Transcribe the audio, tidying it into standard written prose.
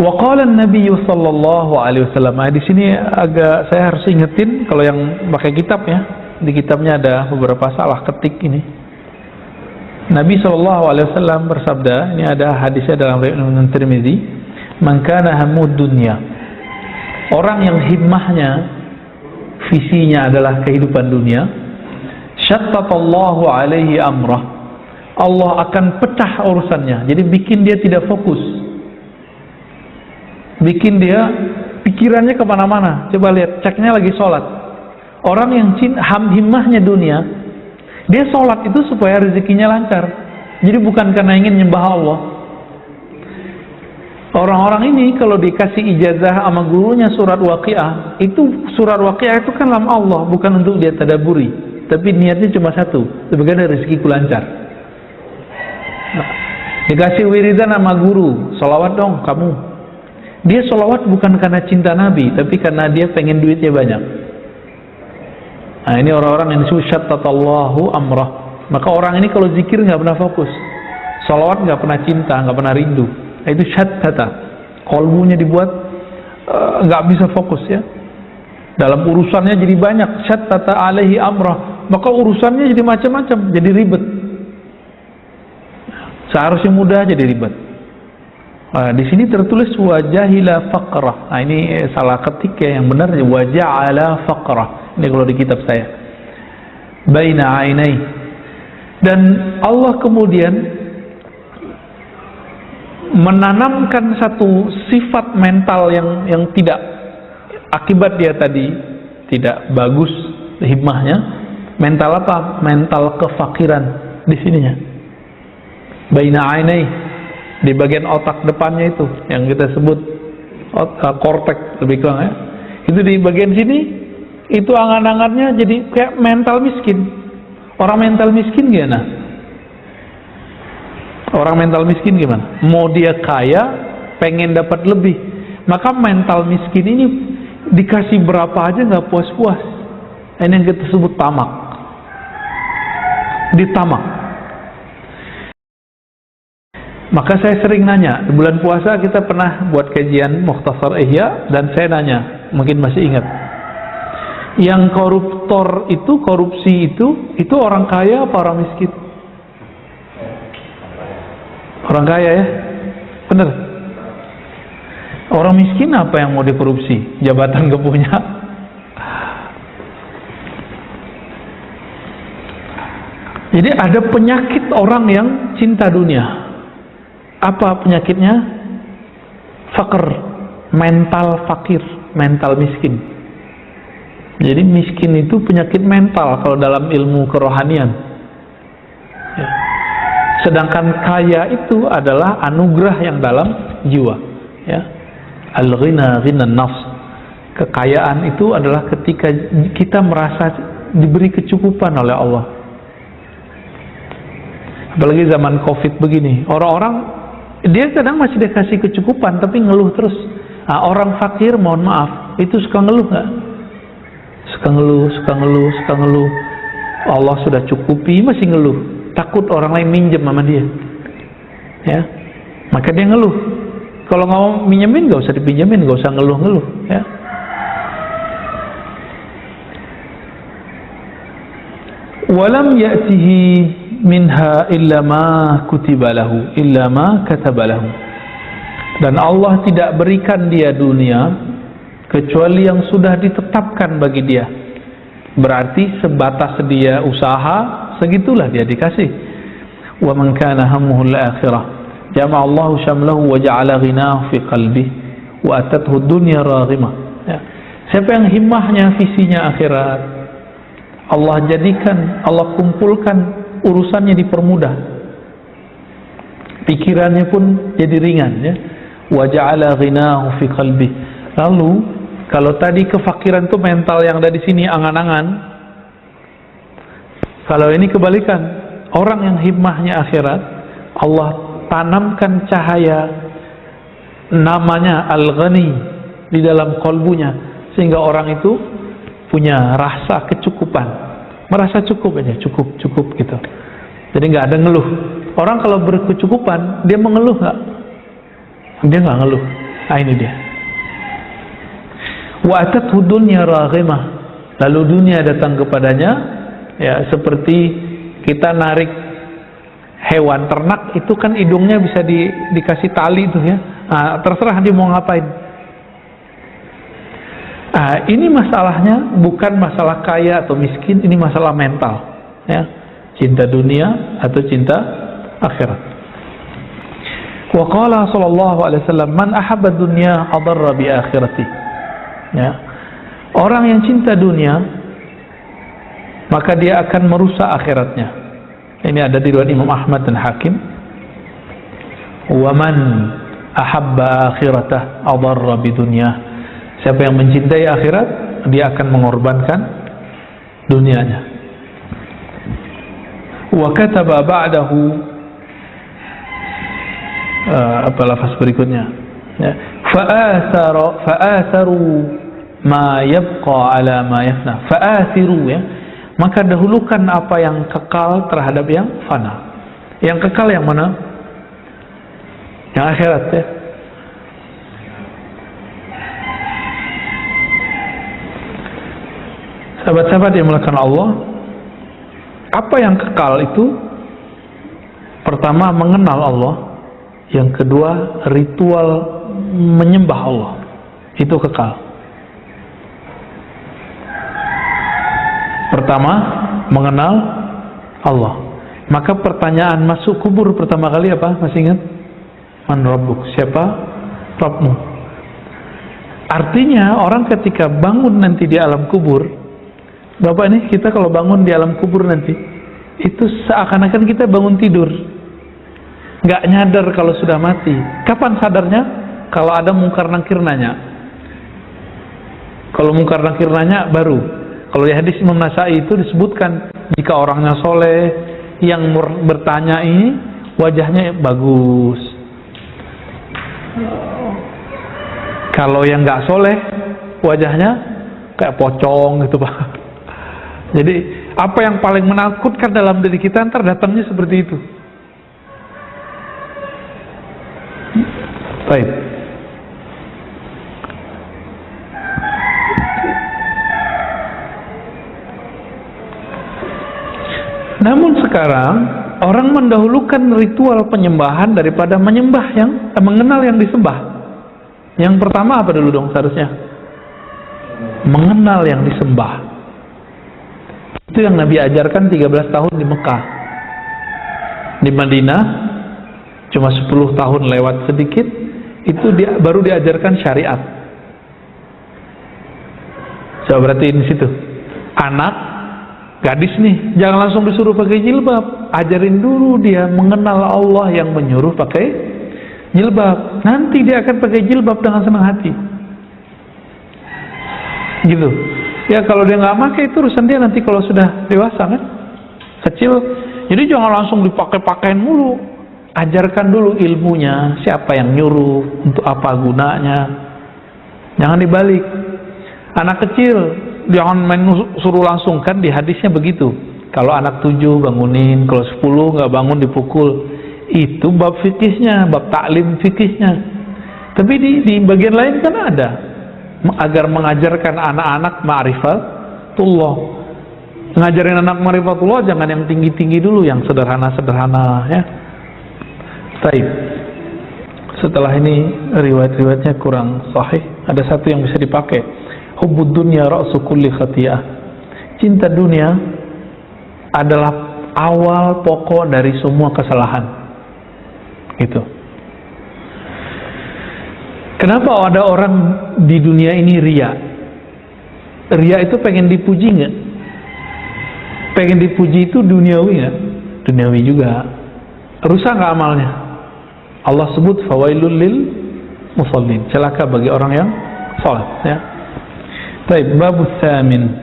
Wa qala an-nabiy sallallahu alaihi wasallam. Di sini agak saya harus ingetin kalau yang pakai kitab ya. Di kitabnya ada beberapa salah ketik ini. Nabi sallallahu alaihi wasallam bersabda, ini ada hadisnya dalam riwayat Tirmizi, "Man kana hamud dunya." Orang yang himmahnya, visinya adalah kehidupan dunia, syattatallahu alaihi amrah. Allah akan pecah urusannya. Jadi bikin dia tidak fokus. Bikin dia pikirannya kemana-mana. Coba lihat, ceknya lagi sholat. Orang yang himmahnya dunia, dia sholat itu supaya rezekinya lancar. Jadi bukan karena ingin nyembah Allah. Orang-orang ini kalau dikasih ijazah sama gurunya surat Waqiah, itu surat Waqiah itu kan kalam Allah, bukan untuk dia tadaburi, tapi niatnya cuma satu, sebagai rezekiku lancar. Nah, dikasih wiridan sama guru, sholawat dong kamu. Dia sholawat bukan karena cinta Nabi, tapi karena dia pengen duitnya banyak. Nah, ini orang-orang yang disebut syattatallahu amrah. Maka orang ini kalau zikir nggak pernah fokus, sholawat nggak pernah cinta, nggak pernah rindu. Itu syattata, kolbunya dibuat nggak bisa fokus ya. Dalam urusannya jadi banyak, syattata alaihi amrah, maka urusannya jadi macam-macam, jadi ribet. Seharusnya mudah jadi ribet. Di sini tertulis wajahila faqrah. Nah, ini salah ketik ya, yang benar waja'ala faqrah. Ini kalau di kitab saya. Baina ainai. Dan Allah kemudian menanamkan satu sifat mental yang tidak, akibat dia tadi tidak bagus himmahnya. Mental apa? Mental kefakiran di sininya. Baina ainai, di bagian otak depannya itu yang kita sebut korteks lebih kurang ya. Itu di bagian sini itu angan-angannya jadi kayak mental miskin. Orang mental miskin gimana? Orang mental miskin gimana? Mau dia kaya, pengen dapat lebih. Maka mental miskin ini dikasih berapa aja nggak puas-puas. Ini yang kita sebut tamak. Ditamak. Maka saya sering nanya, di bulan puasa kita pernah buat kajian Mukhtasar Ihya, dan saya nanya, mungkin masih ingat, yang koruptor itu, korupsi itu orang kaya apa orang miskin? Orang kaya ya, bener. Orang miskin apa yang mau dikorupsi? Jabatan gak punya. Jadi ada penyakit orang yang cinta dunia. Apa penyakitnya? Fakir, mental fakir, mental miskin. Jadi miskin itu penyakit mental kalau dalam ilmu kerohanian ya. Sedangkan kaya itu adalah anugerah yang dalam jiwa ya. Al-ghina ghina nafs. Kekayaan itu adalah ketika kita merasa diberi kecukupan oleh Allah. Apalagi zaman Covid begini, orang-orang dia kadang masih dikasih kecukupan tapi ngeluh terus. Nah, orang fakir mohon maaf itu suka ngeluh nggak? Suka ngeluh. Allah sudah cukupi masih ngeluh. Takut orang lain minjem sama dia. Ya, maka dia ngeluh. Kalau nggak mau minjemin nggak usah dipinjemin, nggak usah ngeluh-ngeluh. Ya. Walam ya'tihi minha illa ma kutiba lahu illa ma kataba lahu. Dan Allah tidak berikan dia dunia kecuali yang sudah ditetapkan bagi dia. Berarti sebatas dia usaha segitulah dia dikasih. Wa man kana hammuhu al-akhirah jama'a Allahu syamlahu wa ja'ala ghinahu fi qalbihi wa atathu dunya raghimah ya. Siapa yang himmahnya visinya akhirat, Allah jadikan, Allah kumpulkan urusannya dipermudah, pikirannya pun jadi ringan ya. Wa ja'ala ghinahu fi qalbi. Lalu kalau tadi kefakiran itu mental yang ada di sini angan-angan, kalau ini kebalikan, orang yang himmahnya akhirat, Allah tanamkan cahaya namanya Al-Ghani di dalam kalbunya, sehingga orang itu punya rasa kecukupan, merasa cukup aja, cukup gitu. Jadi nggak ada ngeluh. Orang kalau berkecukupan dia mengeluh nggak? Dia nggak ngeluh. Nah, ini dia. Wa atathu dunya raghimah, lalu dunia datang kepadanya, ya seperti kita narik hewan ternak itu kan hidungnya bisa dikasih tali itu ya. Nah, terserah dia mau ngapain. Nah, ini masalahnya bukan masalah kaya atau miskin, ini masalah mental, ya. Cinta dunia atau cinta akhirat. Wa qala sallallahu alaihi wasallam, man ahabba dunya adarra bi akhirati. Ya. Orang yang cinta dunia maka dia akan merusak akhiratnya. Ini ada di riwayat Imam Ahmad dan Hakim. Wa man ahabba akhiratah adarra bi dunya. Siapa yang mencintai akhirat, dia akan mengorbankan dunianya. Wa kataba ba'dahu, apa lafaz berikutnya, ya, fa'atharu ma yabqa ala ma yafna. Fa'athiru, ya, maka dahulukan apa yang kekal terhadap yang fana. Yang kekal yang mana? Yang akhirat, ya. Sahabat-sahabat yang melakukan Allah, apa yang kekal itu? Pertama, mengenal Allah. Yang kedua, ritual menyembah Allah. Itu kekal. Pertama, mengenal Allah. Maka pertanyaan masuk kubur pertama kali apa? Masih ingat? Man rabbuk? Siapa Rabbmu? Artinya orang ketika bangun nanti di alam kubur, Bapak nih, kita kalau bangun di alam kubur nanti, itu seakan-akan kita bangun tidur, nggak nyadar kalau sudah mati. Kapan sadarnya? Kalau ada mungkar nakir nanya. Kalau mungkar nakir nanya baru. Kalau di hadis Imam Nasai itu disebutkan, jika orangnya soleh, yang bertanya ini wajahnya bagus. Kalau yang nggak soleh, wajahnya kayak pocong gitu, Pak. Jadi apa yang paling menakutkan dalam diri kita ntar datangnya seperti itu. Baik. Namun sekarang orang mendahulukan ritual penyembahan daripada menyembah yang mengenal yang disembah. Yang pertama apa dulu dong seharusnya? Mengenal yang disembah. Itu yang Nabi ajarkan 13 tahun di Mekah. Di Madinah cuma 10 tahun lewat sedikit, itu baru diajarkan syariat. Coba berarti di situ. Anak gadis nih, jangan langsung disuruh pakai jilbab. Ajarin dulu dia mengenal Allah yang menyuruh pakai jilbab. Nanti dia akan pakai jilbab dengan senang hati. Gitu. Ya kalau dia nggak pakai itu urusan dia nanti kalau sudah dewasa kan, kecil. Jadi jangan langsung dipakai-pakain mulu. Ajarkan dulu ilmunya, siapa yang nyuruh, untuk apa gunanya. Jangan dibalik. Anak kecil jangan main suruh langsung, kan di hadisnya begitu. Kalau anak 7 bangunin, kalau 10 nggak bangun dipukul. Itu bab fikihnya, bab taklim fikihnya. Tapi di bagian lain kan ada, agar mengajarkan anak-anak ma'rifatullah. Ngajarin anak ma'rifatullah jangan yang tinggi-tinggi dulu, yang sederhana-sederhana, ya. Baik. Setelah ini riwayat-riwayatnya kurang sahih. Ada satu yang bisa dipakai. Hubbud dunya ra'su kulli khati'ah. Cinta dunia adalah awal pokok dari semua kesalahan. Gitu. Kenapa ada orang di dunia ini ria? Ria itu pengen dipuji nggak? Pengen dipuji itu duniawi nggak? Duniawi juga. Rusak nggak amalnya? Allah sebut fawailul lil musallin, celaka bagi orang yang salat, ya. Baik, bab tsamin.